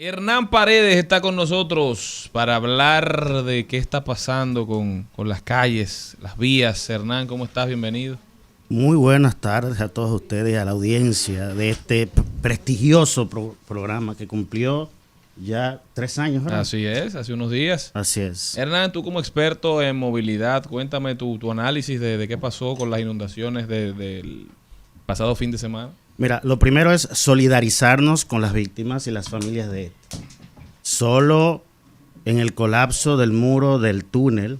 Hernán Paredes está con nosotros para hablar de qué está pasando con las calles, las vías. Hernán, ¿cómo estás? Bienvenido. Muy buenas tardes a todos ustedes y a la audiencia de este prestigioso programa que cumplió ya 3 años, ¿verdad? Así es, hace unos días. Así es. Hernán, tú como experto en movilidad, cuéntame tu análisis de qué pasó con las inundaciones del pasado fin de semana. Mira, lo primero es solidarizarnos con las víctimas y las familias de esto. Solo en el colapso del muro del túnel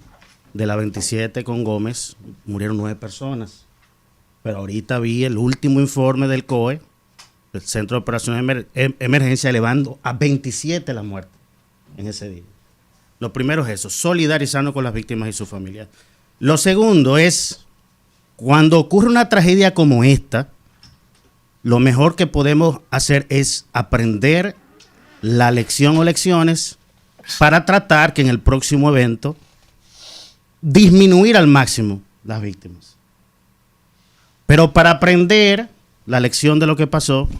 de la 27 con Gómez murieron 9 personas. Pero ahorita vi el último informe del COE, el Centro de Operaciones de Emergencia, elevando a 27 la muerte en ese día. Lo primero es eso, solidarizarnos con las víctimas y sus familias. Lo segundo es, cuando ocurre una tragedia como esta, lo mejor que podemos hacer es aprender la lección o lecciones para tratar que en el próximo evento disminuir al máximo las víctimas. Pero para aprender la lección de lo que pasó,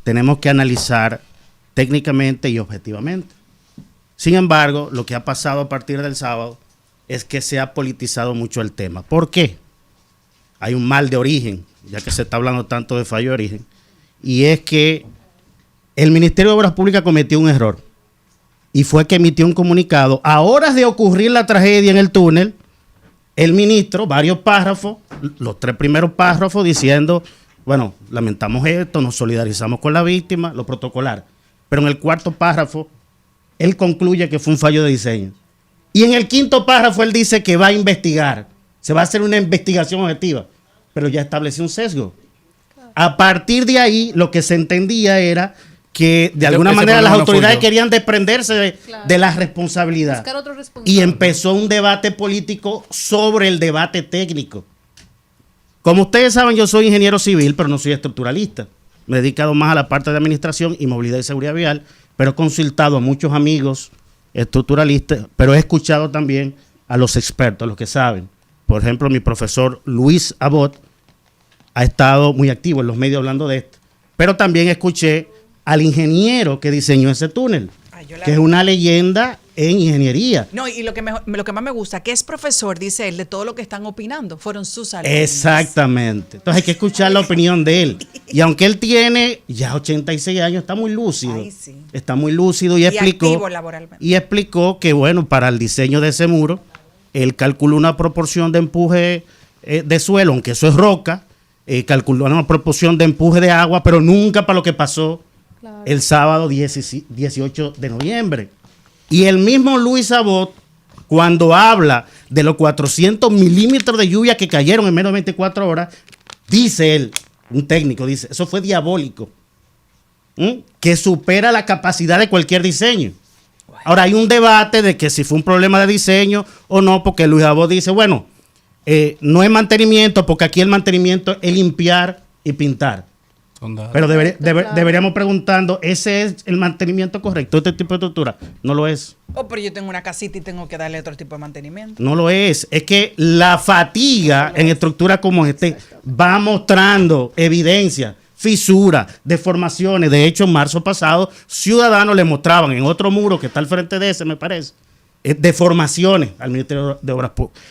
tenemos que analizar técnicamente y objetivamente. Sin embargo, lo que ha pasado a partir del sábado es que se ha politizado mucho el tema. ¿Por qué? Hay un mal de origen, ya que se está hablando tanto de fallo de origen, y es que el Ministerio de Obras Públicas cometió un error y fue que emitió un comunicado a horas de ocurrir la tragedia en el túnel. El ministro, varios párrafos, los 3 primeros párrafos diciendo, bueno, lamentamos esto, nos solidarizamos con la víctima, lo protocolar. Pero en el 4º párrafo, él concluye que fue un fallo de diseño. Y en el 5º párrafo, él dice que va a investigar, se va a hacer una investigación objetiva, pero ya estableció un sesgo. A partir de ahí, lo que se entendía era que de alguna manera las autoridades querían desprenderse de la responsabilidad. Y empezó un debate político sobre el debate técnico. Como ustedes saben, yo soy ingeniero civil, pero no soy estructuralista. Me he dedicado más a la parte de administración y movilidad y seguridad vial, pero he consultado a muchos amigos estructuralistas, pero he escuchado también a los expertos, a los que saben. Por ejemplo, mi profesor Luis Abot ha estado muy activo en los medios hablando de esto. Pero también escuché al ingeniero que diseñó ese túnel, que es una leyenda en ingeniería. No, y lo que más me gusta, que es profesor, dice él, de todo lo que están opinando, fueron sus alumnos. Exactamente. Entonces hay que escuchar la opinión de él. Y aunque él tiene ya 86 años, está muy lúcido. Ay, sí. Está muy lúcido y explicó que, bueno, para el diseño de ese muro, él calculó una proporción de empuje de suelo, aunque eso es roca, calculó una proporción de empuje de agua, pero nunca para lo que pasó el sábado 18 de noviembre. Y el mismo Luis Abot, cuando habla de los 400 milímetros de lluvia que cayeron en menos de 24 horas, dice él, un técnico, dice, eso fue diabólico, que supera la capacidad de cualquier diseño. Ahora hay un debate de que si fue un problema de diseño o no, porque Luis Abot dice, bueno, no es mantenimiento, porque aquí el mantenimiento es limpiar y pintar. Pero deberíamos preguntando, ¿ese es el mantenimiento correcto? ¿Este tipo de estructura? No lo es. Pero yo tengo una casita y tengo que darle otro tipo de mantenimiento. No lo es. Es que la fatiga en estructura como este va mostrando evidencia, fisuras, deformaciones. De hecho, en marzo pasado, ciudadanos le mostraban en otro muro que está al frente de ese, me parece, deformaciones al Ministerio de Obras Públicas.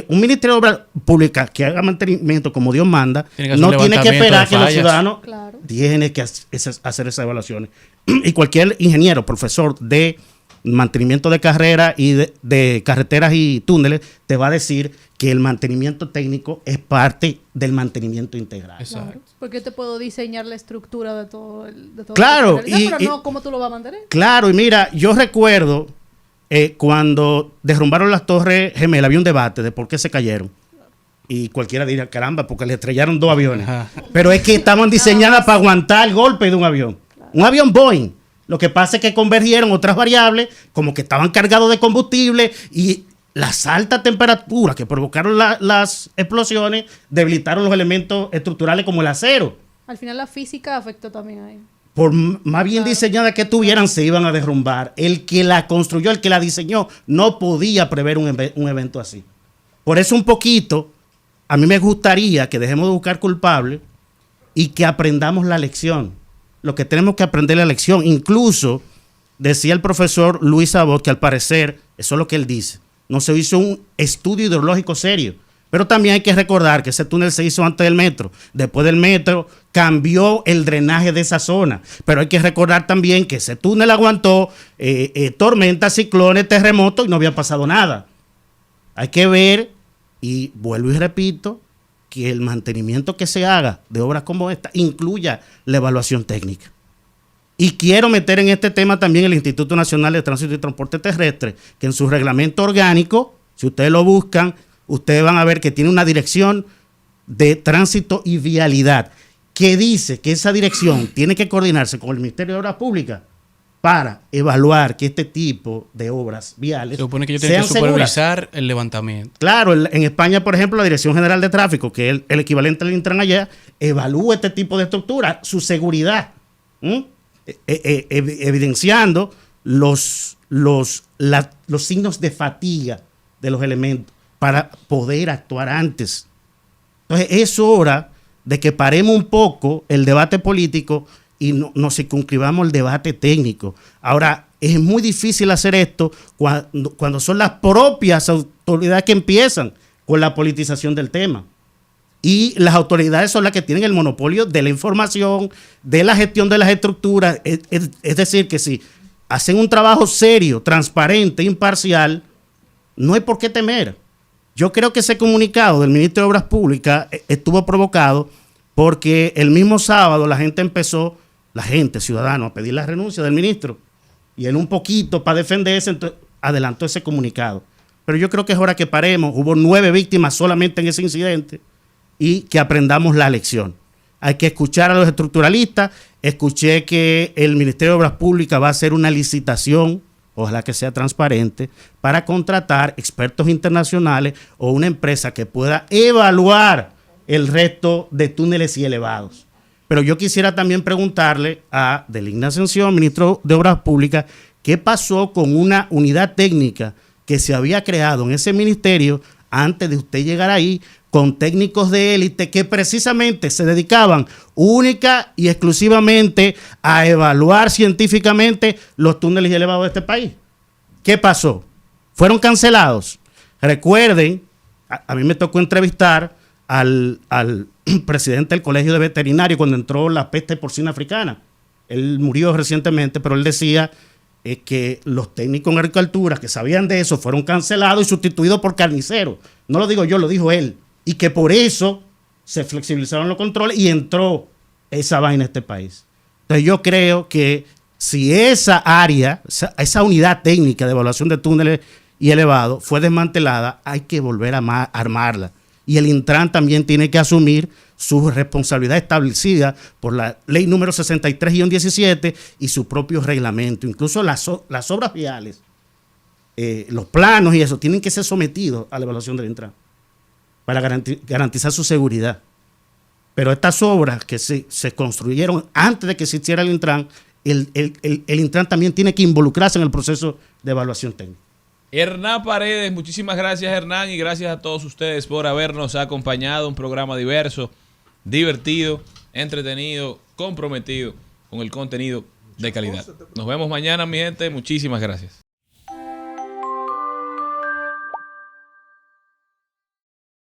Un Ministerio de Obras Públicas que haga mantenimiento como Dios manda, no tiene que esperar que los ciudadanos tienen que hacer esas evaluaciones. Y cualquier ingeniero, profesor de mantenimiento de carreras y de carreteras y túneles, te va a decir que el mantenimiento técnico es parte del mantenimiento integral. Claro, porque te puedo diseñar la estructura de todo claro, pero no cómo tú lo vas a mantener. Claro, y mira, yo recuerdo cuando derrumbaron las Torres Gemelas, había un debate de por qué se cayeron. Y cualquiera diría, caramba, porque le estrellaron 2 aviones. Ajá. Pero es que estaban diseñadas para aguantar el golpe de un avión. Claro. Un avión Boeing. Lo que pasa es que convergieron otras variables, como que estaban cargados de combustible y las altas temperaturas que provocaron las explosiones debilitaron los elementos estructurales como el acero. Al final la física afectó también ahí. Por más bien diseñada que estuvieran, se iban a derrumbar. El que la construyó, el que la diseñó, no podía prever un evento así. Por eso un poquito, a mí me gustaría que dejemos de buscar culpables y que aprendamos la lección. Lo que tenemos que aprender la lección. Incluso decía el profesor Luis Abot que al parecer, eso es lo que él dice, no se hizo un estudio hidrológico serio. Pero también hay que recordar que ese túnel se hizo antes del metro. Después del metro cambió el drenaje de esa zona. Pero hay que recordar también que ese túnel aguantó tormentas, ciclones, terremotos y no había pasado nada. Hay que ver, y vuelvo y repito, que el mantenimiento que se haga de obras como esta incluya la evaluación técnica. Y quiero meter en este tema también el Instituto Nacional de Tránsito y Transporte Terrestre, que en su reglamento orgánico, si ustedes lo buscan, ustedes van a ver que tiene una dirección de tránsito y vialidad que dice que esa dirección tiene que coordinarse con el Ministerio de Obras Públicas para evaluar que este tipo de obras viales se supone que ellos tienen que supervisar seguras. El levantamiento. Claro, en España, por ejemplo, la Dirección General de Tráfico, que es el equivalente al Intran allá, evalúa este tipo de estructura, su seguridad, evidenciando los signos de fatiga de los elementos para poder actuar antes. Entonces, es hora de que paremos un poco el debate político y nos circunscribamos al debate técnico. Ahora, es muy difícil hacer esto cuando son las propias autoridades que empiezan con la politización del tema. Y las autoridades son las que tienen el monopolio de la información, de la gestión de las estructuras. Es decir, que si hacen un trabajo serio, transparente, imparcial, no hay por qué temer. Yo creo que ese comunicado del ministro de Obras Públicas estuvo provocado porque el mismo sábado la gente, ciudadanos, a pedir la renuncia del ministro. Y él un poquito para defenderse, entonces, adelantó ese comunicado. Pero yo creo que es hora que paremos. Hubo 9 víctimas solamente en ese incidente y que aprendamos la lección. Hay que escuchar a los estructuralistas. Escuché que el Ministerio de Obras Públicas va a hacer una licitación, ojalá que sea transparente, para contratar expertos internacionales o una empresa que pueda evaluar el resto de túneles y elevados. Pero yo quisiera también preguntarle a Deligna Ascensión, ministro de Obras Públicas, qué pasó con una unidad técnica que se había creado en ese ministerio antes de usted llegar ahí, con técnicos de élite que precisamente se dedicaban única y exclusivamente a evaluar científicamente los túneles y elevados de este país. ¿Qué pasó? ¿Fueron cancelados? Recuerden, a mí me tocó entrevistar al presidente del Colegio de Veterinarios cuando entró la peste porcina africana. Él murió recientemente, pero él decía que los técnicos en agricultura que sabían de eso fueron cancelados y sustituidos por carniceros. No lo digo yo, lo dijo él. Y que por eso se flexibilizaron los controles y entró esa vaina a este país. Entonces yo creo que si esa área, esa unidad técnica de evaluación de túneles y elevados fue desmantelada, hay que volver a armarla. Y el Intran también tiene que asumir su responsabilidad establecida por la ley número 63-17 y su propio reglamento. Incluso las obras viales, los planos y eso, tienen que ser sometidos a la evaluación del Intran para garantizar su seguridad. Pero estas obras que se construyeron antes de que existiera el Intran, el Intran también tiene que involucrarse en el proceso de evaluación técnica. Hernán Paredes, muchísimas gracias Hernán y gracias a todos ustedes por habernos acompañado. Un programa diverso, divertido, entretenido, comprometido con el contenido de calidad. Nos vemos mañana, mi gente. Muchísimas gracias.